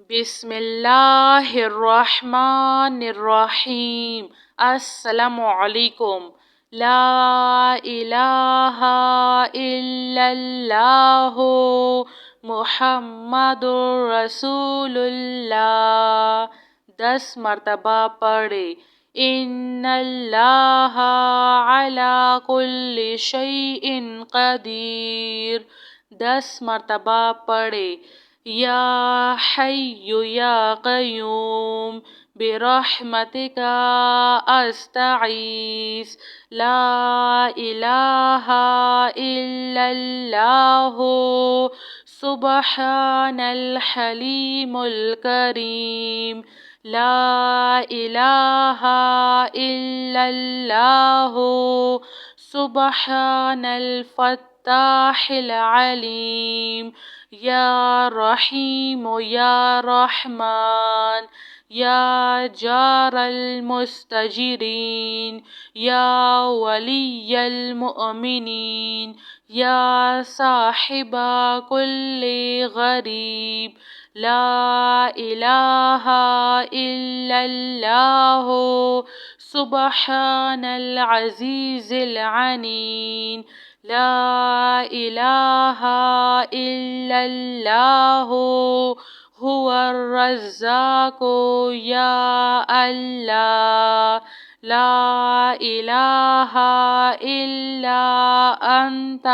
بسم اللہ الرحمن الرحیم۔ السلام علیکم۔ لا الہ الا اللہ محمد رسول اللہ۔ 10 مرتبہ پڑھے۔ ان اللہ علی کل شیء قدیر۔ 10 مرتبہ پڑھے۔ یا حی یا قیوم برحمتک استغیث لا الہ الا اللہ سبحان الحلیم الکریم لا الہ الا اللہ سبحان الفتاح العلیم یا رحیم یا رحمان یا جار المستجرین یا ولی المؤمنین یا صاحب کل غریب لا الہ الا اللہ سبحان العزیز العلیم لا الہ الا اللہ هو الرزاق یا اللہ لا الہ الا انت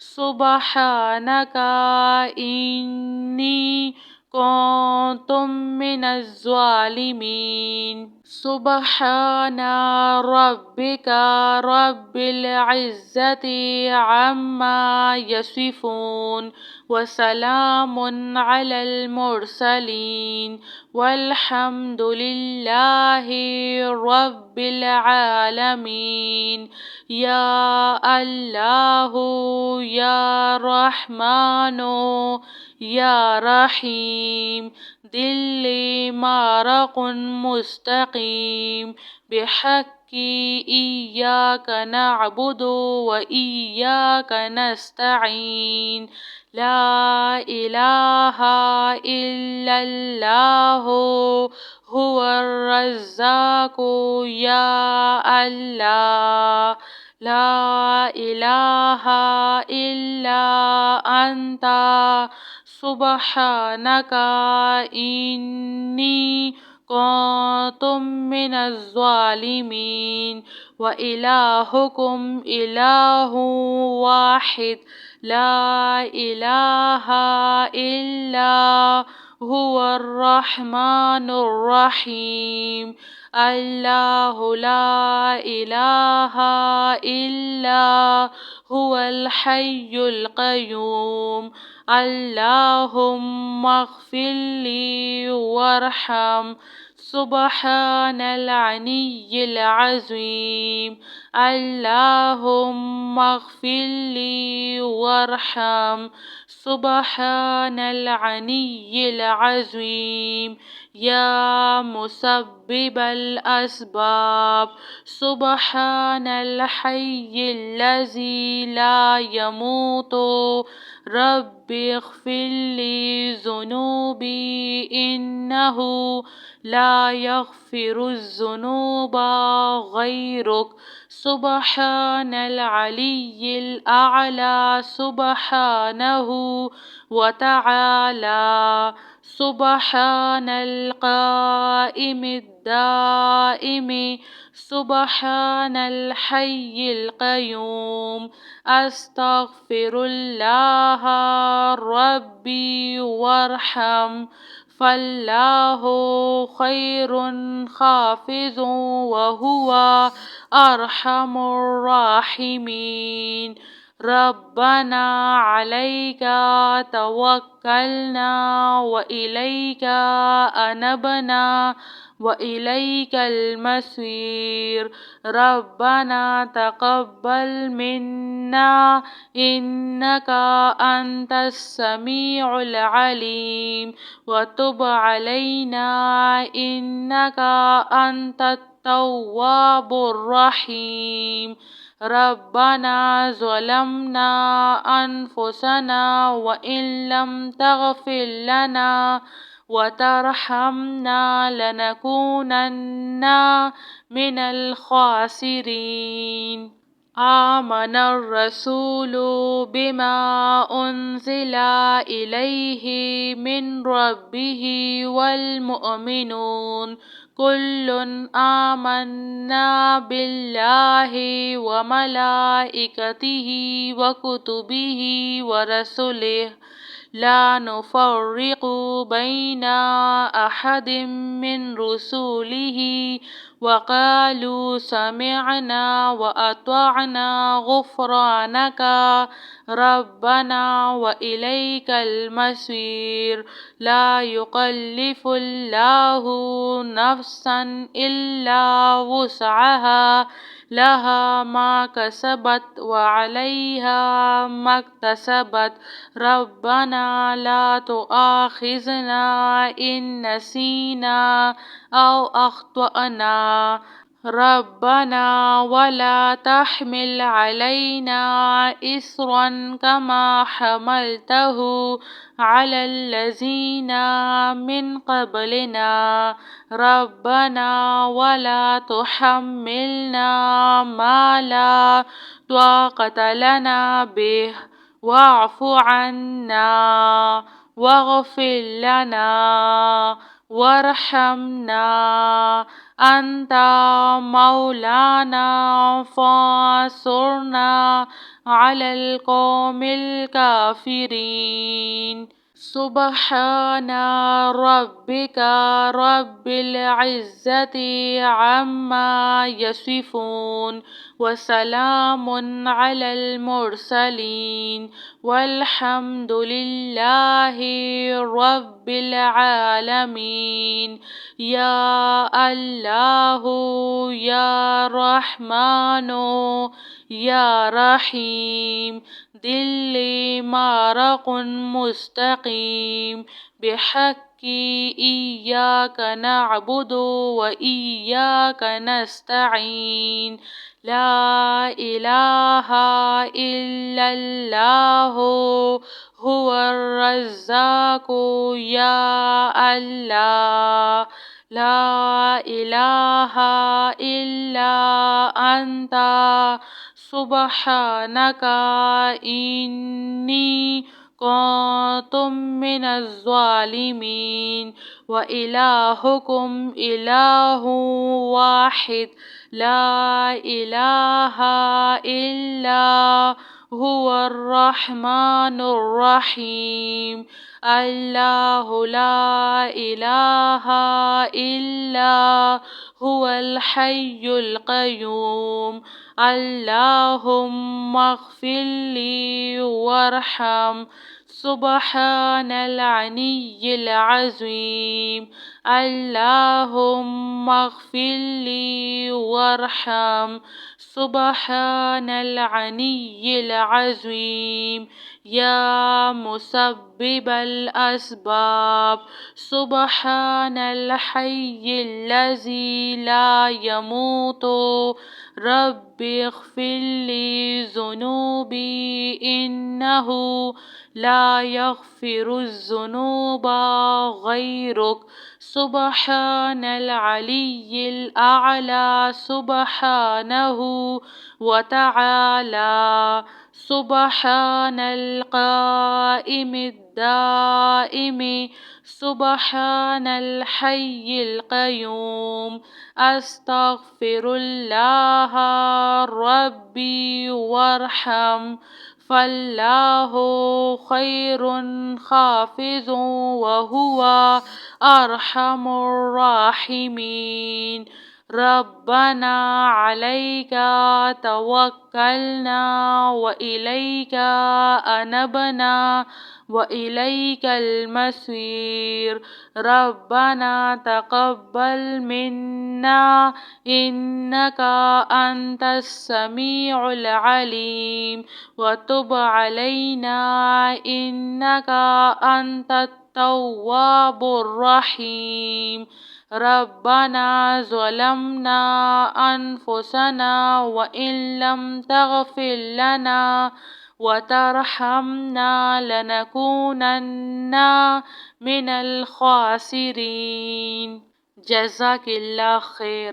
سبحانک انی کنت من الظالمین۔ سبحان ربک رب العزة عما یصفون وسلام علی المرسلین والحمد للہ رب العالمین۔ یا اللہ یا رحمن یا رحیم دل مارق مستقیم بحق ایاک نعبد و ایاک نستعین لا الہ الا اللہ هو الرزاق یا اللہ لا الہ الا انت سبحانک انی کنت من الظالمین۔ وإلہکم الہ واحد لا الہ الا هو الرحمن الرحیم اللہ لا الہ الا هو الحی القیوم اللہم اغفر لی وارحم سبحان العلی العظیم اللہم اغفر لی وارحم سبحان العلی العظیم یا مسبب الاسباب سبحان الحی الذی لا يموت رب اغفر لی ذنوبی انہ لا یغفر الذنوب غیرک سبحان العلی الاعلی سبحانہ وتعالی سبحان القائم الدائم سبحان الحی القیوم استغفر اللہ ربی وارحم فاللہ خیر حافظ وہو ارحم الراحمین۔ ربنا علیک توکلنا وإلیک انبنا وإلیک المصیر۔ ربنا تقبل منا انک انت السمیع العلیم وتب علینا انک انت التواب الرحیم۔ ربنا ظلمنا انفسنا وان لم تغفر لنا وترحمنا لنكونن من الخاسرين. آمن الرسول بما أنزل إليه من ربه والمؤمنون كل آمنا بالله وملائكته وكتبه ورسله لا نفرق بين أحد من رسله وقالوا سمعنا وأطعنا غفرانك ربنا وإليك المصير. لا يكلف الله نفسا إلا وسعها لها ما كسبت وعليها ما اكتسبت ربنا لا تؤاخذنا إن نسينا أو أخطأنا ربنا ولا تحمل علينا إصرا كما حملته على الذين من قبلنا ربنا ولا تحملنا ما لا طاقة لنا به واعف عنا واغفر لنا وارحمنا أنت مولانا فانصرنا على القوم الكافرين. سبحان ربك رب العزة عما يصفون وسلام على المرسلين والحمد لله رب العالمين. يا الله يا رحمن يا رحيم دل مارق مستقيم بحق إياك نعبد وإياك نستعين. لا إله إلا الله هو الرزاق يا الله لا إله إلا أنت سبحانك إني كنت من الظالمين. وإلهكم إله واحد لا إله إلا هو الرحمن الرحيم. الله لا إله إلا هو الحي القيوم. اللهم اغفر لي وارحم سبحان العلي العظيم. اللهم اغفر لي وارحم سبحان العلي العظيم. يا مسبب الأسباب سبحان الحي الذي لا يموت رب اغفر لي ذنوبي إنه لا يغفر الذنوب غيرك. سبحان العلي الأعلى سبحانه وتعالى. سبحان القائم الدائم سبحان الحي القيوم. أستغفر الله ربي وارحم فالله خير حافظ وهو أرحم الراحمين. ربنا عليك توكلنا وإليك أنبنا وإليك المصير. ربنا تقبل منا إنك أنت السميع العليم وتب علينا إنك أنت التواب الرحيم. ربنا ظلمنا أنفسنا وإن لم تغفر لنا وترحمنا لنكونن من الخاسرين. جزاك اللہ خیر.